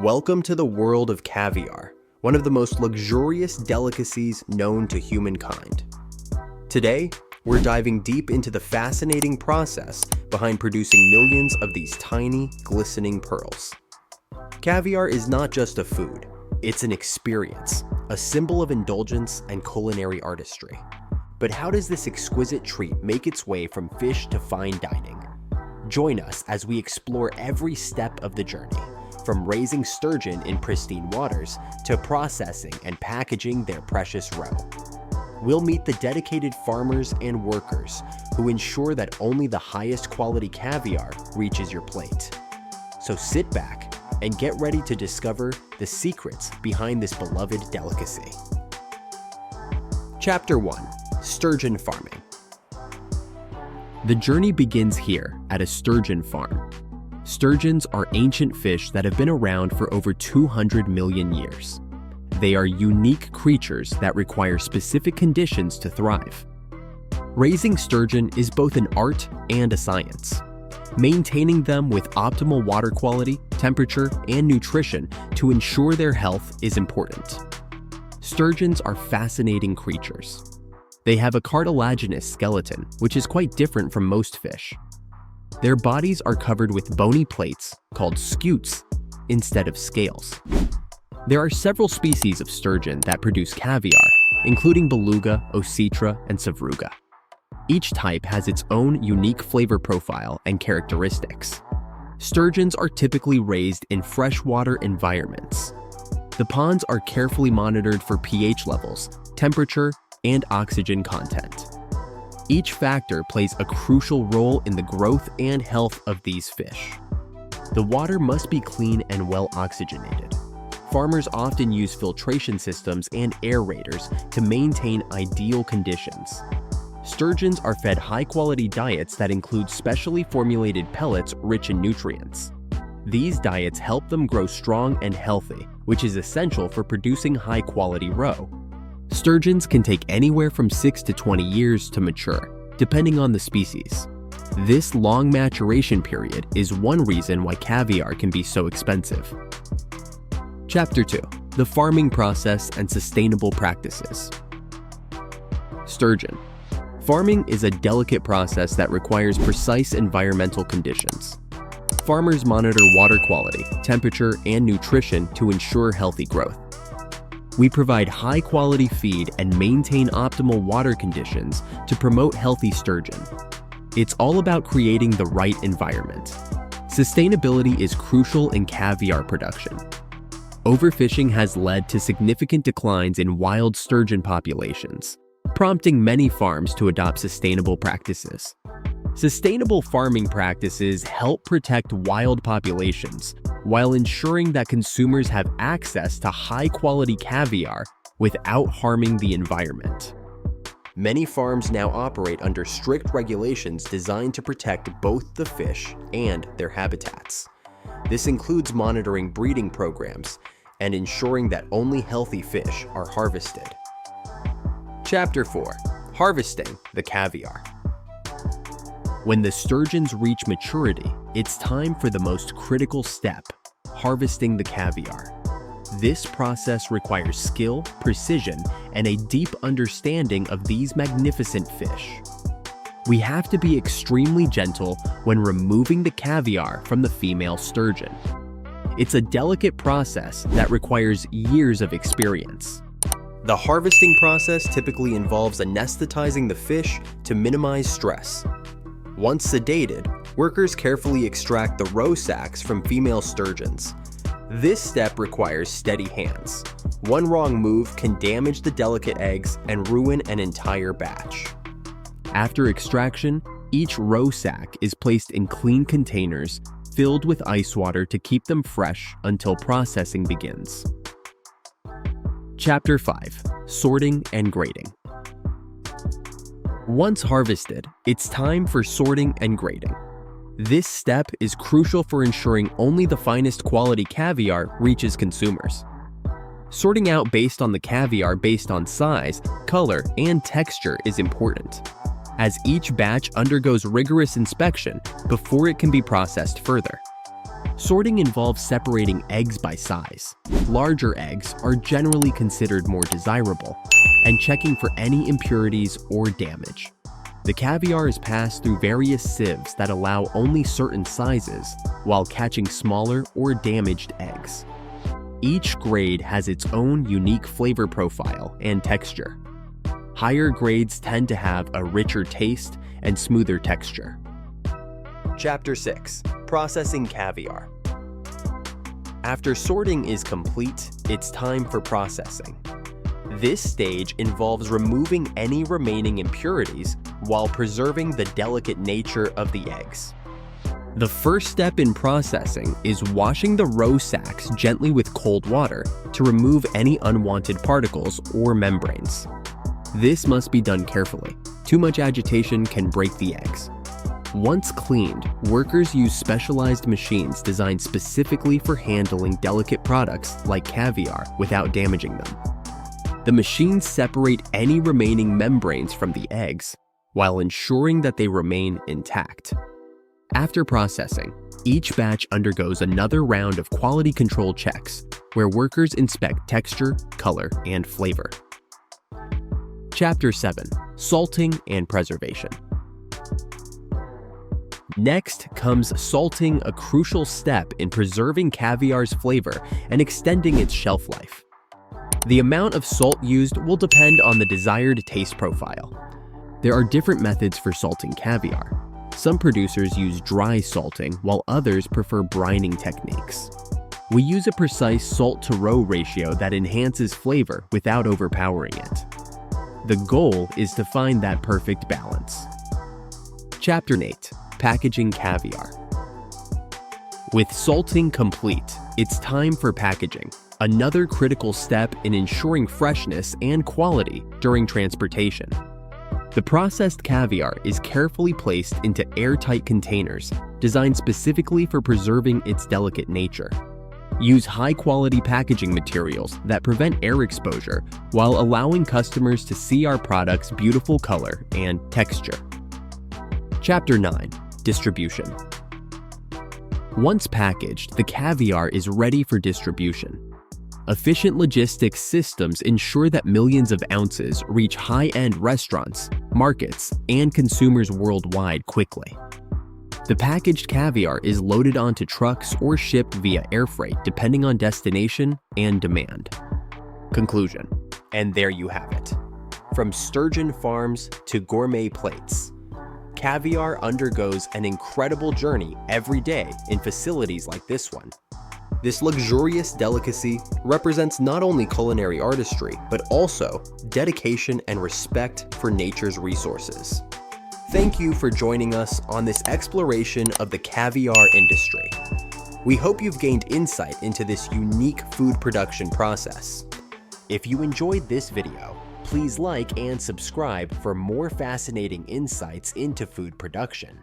Welcome to the world of caviar, one of the most luxurious delicacies known to humankind. Today, we're diving deep into the fascinating process behind producing millions of these tiny, glistening pearls. Caviar is not just a food, it's an experience, a symbol of indulgence and culinary artistry. But how does this exquisite treat make its way from fish to fine dining? Join us as we explore every step of the journey, from raising sturgeon in pristine waters to processing and packaging their precious roe. We'll meet the dedicated farmers and workers who ensure that only the highest quality caviar reaches your plate. So sit back and get ready to discover the secrets behind this beloved delicacy. Chapter 1: Sturgeon Farming. The journey begins here at a sturgeon farm. Sturgeons are ancient fish that have been around for over 200 million years. They are unique creatures that require specific conditions to thrive. Raising sturgeon is both an art and a science. Maintaining them with optimal water quality, temperature, and nutrition to ensure their health is important. Sturgeons are fascinating creatures. They have a cartilaginous skeleton, which is quite different from most fish. Their bodies are covered with bony plates called scutes instead of scales. There are several species of sturgeon that produce caviar, including beluga, oscitra, and sevruga. Each type has its own unique flavor profile and characteristics. Sturgeons are typically raised in freshwater environments. The ponds are carefully monitored for pH levels, temperature, and oxygen content. Each factor plays a crucial role in the growth and health of these fish. The water must be clean and well oxygenated. Farmers often use filtration systems and aerators to maintain ideal conditions. Sturgeons are fed high-quality diets that include specially formulated pellets rich in nutrients. These diets help them grow strong and healthy, which is essential for producing high-quality roe. Sturgeons can take anywhere from 6 to 20 years to mature, depending on the species. This long maturation period is one reason why caviar can be so expensive. Chapter 2: The Farming Process and Sustainable Practices. Sturgeon. Farming is a delicate process that requires precise environmental conditions. Farmers monitor water quality, temperature, and nutrition to ensure healthy growth. We provide high-quality feed and maintain optimal water conditions to promote healthy sturgeon. It's all about creating the right environment. Sustainability is crucial in caviar production. Overfishing has led to significant declines in wild sturgeon populations, prompting many farms to adopt sustainable practices. Sustainable farming practices help protect wild populations while ensuring that consumers have access to high-quality caviar without harming the environment. Many farms now operate under strict regulations designed to protect both the fish and their habitats. This includes monitoring breeding programs and ensuring that only healthy fish are harvested. Chapter 4: Harvesting the caviar. When the sturgeons reach maturity, it's time for the most critical step: harvesting the caviar. This process requires skill, precision, and a deep understanding of these magnificent fish. We have to be extremely gentle when removing the caviar from the female sturgeon. It's a delicate process that requires years of experience. The harvesting process typically involves anesthetizing the fish to minimize stress. Once sedated, workers carefully extract the roe sacs from female sturgeons. This step requires steady hands. One wrong move can damage the delicate eggs and ruin an entire batch. After extraction, each roe sac is placed in clean containers filled with ice water to keep them fresh until processing begins. Chapter 5: Sorting and Grading. Once harvested, it's time for sorting and grading. This step is crucial for ensuring only the finest quality caviar reaches consumers. Sorting out based on the caviar based on size, color, and texture is important, as each batch undergoes rigorous inspection before it can be processed further. Sorting involves separating eggs by size. Larger eggs are generally considered more desirable, and checking for any impurities or damage. The caviar is passed through various sieves that allow only certain sizes, while catching smaller or damaged eggs. Each grade has its own unique flavor profile and texture. Higher grades tend to have a richer taste and smoother texture. Chapter 6. Processing caviar. After sorting is complete, it's time for processing. This stage involves removing any remaining impurities while preserving the delicate nature of the eggs. The first step in processing is washing the roe sacks gently with cold water to remove any unwanted particles or membranes. This must be done carefully. Too much agitation can break the eggs. Once cleaned, workers use specialized machines designed specifically for handling delicate products like caviar without damaging them. The machines separate any remaining membranes from the eggs while ensuring that they remain intact. After processing, each batch undergoes another round of quality control checks where workers inspect texture, color, and flavor. Chapter 7. Salting and Preservation. Next comes salting, a crucial step in preserving caviar's flavor and extending its shelf life. The amount of salt used will depend on the desired taste profile. There are different methods for salting caviar. Some producers use dry salting, while others prefer brining techniques. We use a precise salt-to-roe ratio that enhances flavor without overpowering it. The goal is to find that perfect balance. Chapter 8. Packaging caviar. With salting complete, it's time for packaging, another critical step in ensuring freshness and quality during transportation. The processed caviar is carefully placed into airtight containers designed specifically for preserving its delicate nature. Use high-quality packaging materials that prevent air exposure while allowing customers to see our product's beautiful color and texture. Chapter 9. Distribution. Once packaged, the caviar is ready for distribution. Efficient logistics systems ensure that millions of ounces reach high-end restaurants, markets, and consumers worldwide quickly. The packaged caviar is loaded onto trucks or shipped via air freight depending on destination and demand. Conclusion. And there you have it. From sturgeon farms to gourmet plates, caviar undergoes an incredible journey every day in facilities like this one. This luxurious delicacy represents not only culinary artistry, but also dedication and respect for nature's resources. Thank you for joining us on this exploration of the caviar industry. We hope you've gained insight into this unique food production process. If you enjoyed this video, please like and subscribe for more fascinating insights into food production.